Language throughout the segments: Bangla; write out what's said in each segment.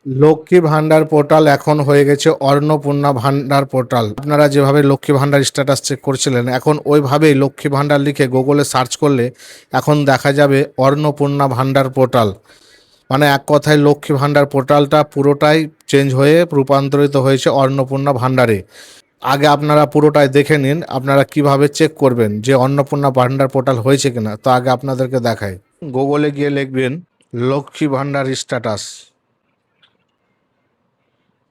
লক্ষ্মী ভান্ডার পোর্টাল এখন হয়ে গেছে অন্নপূর্ণা ভান্ডার পোর্টাল। আপনারা যেভাবে লক্ষ্মী ভান্ডার স্ট্যাটাস চেক করছিলেন, এখন ওইভাবেই লক্ষ্মী ভান্ডার লিখে গুগলে সার্চ করলে এখন দেখা যাবে অন্নপূর্ণা ভান্ডার পোর্টাল। মানে এক কথায় লক্ষ্মী ভান্ডার পোর্টালটা পুরোটাই চেঞ্জ হয়ে রূপান্তরিত হয়েছে অন্নপূর্ণা ভান্ডারে। আগে আপনারা পুরোটাই দেখে নিন, আপনারা কিভাবে চেক করবেন যে অন্নপূর্ণা ভান্ডার পোর্টাল হয়েছে কিনা। তো আগে আপনাদেরকে দেখাই। গুগলে গিয়ে লিখবেন লক্ষ্মী ভান্ডার স্ট্যাটাস,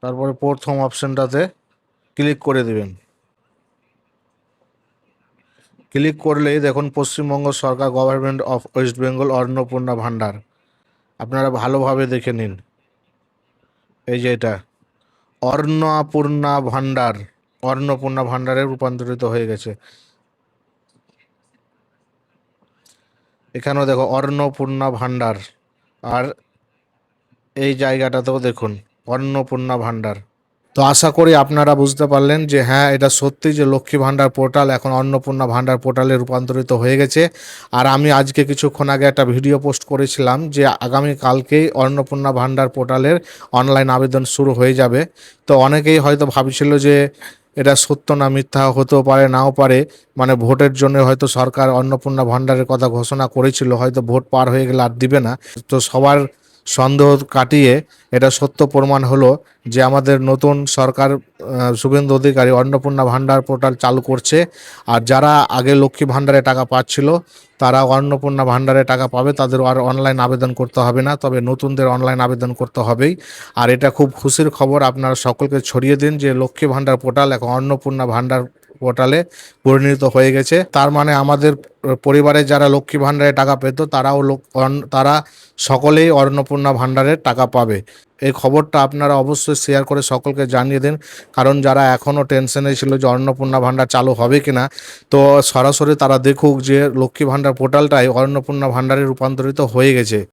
তারপরে প্রথম অপশনটাতে ক্লিক করে দিবেন। ক্লিক করলেই দেখুন পশ্চিমবঙ্গ সরকার government of West Bengal Annapurna Bhandar. আপনারা ভালোভাবে দেখে নিন, এই যে এটা অন্নপূর্ণা ভান্ডার, অন্নপূর্ণা ভান্ডারে রূপান্তরিত হয়ে গেছে। এখানেও দেখো অন্নপূর্ণা ভান্ডার, আর এই জায়গাটাতেও দেখুন অন্নপূর্ণা ভান্ডার। তো আশা করি আপনারা বুঝতে পারলেন যে হ্যাঁ, এটা সত্যি যে লক্ষ্মী ভান্ডার পোর্টাল এখন অন্নপূর্ণা ভান্ডার পোর্টালে রূপান্তরিত হয়ে গেছে। আর আমি আজকে কিছুক্ষণ আগে একটা ভিডিও পোস্ট করেছিলাম যে আগামী কালকেই অন্নপূর্ণা ভান্ডার পোর্টালের অনলাইন আবেদন শুরু হয়ে যাবে। তো অনেকেই হয়তো ভাবছিল যে এটা সত্য না মিথ্যা, হতেও পারে নাও পারে, মানে ভোটের জন্য হয়তো সরকার অন্নপূর্ণা ভান্ডারের কথা ঘোষণা করেছিল, হয়তো ভোট পার হয়ে গেলে আর দিবে না। তো সবার সন্দেহ কাটিয়ে এটা সত্য প্রমাণ হলো যে আমাদের নতুন সরকার শুভেন্দু অধিকারী অন্নপূর্ণা ভান্ডার পোর্টাল চালু করছে। আর যারা আগে লক্ষ্মী ভান্ডারে টাকা পাচ্ছিল তারা অন্নপূর্ণা ভান্ডারে টাকা পাবে, তাদের আর অনলাইন আবেদন করতে হবে না, তবে নতুনদের অনলাইন আবেদন করতে হবেই। আর এটা খুব খুশির খবর, আপনারা সকলকে ছড়িয়ে দিন যে লক্ষ্মী ভান্ডার পোর্টাল এখন অন্নপূর্ণা ভান্ডার পোর্টালে পরিণত হয়ে গেছে। তার মানে আমাদের পরিবারে যারা লক্ষ্মী ভান্ডারে টাকা পেত তারা সকলেই অন্নপূর্ণা ভান্ডারের টাকা পাবে। এই খবরটা আপনারা অবশ্যই শেয়ার করে সকলকে জানিয়ে দিন, কারণ যারা এখনও টেনশনে ছিল যে অন্নপূর্ণা ভান্ডার চালু হবে কিনা, তো সরাসরি তারা দেখুক যে লক্ষ্মী ভান্ডার পোর্টালটাই অন্নপূর্ণা ভান্ডারে রূপান্তরিত হয়ে গেছে।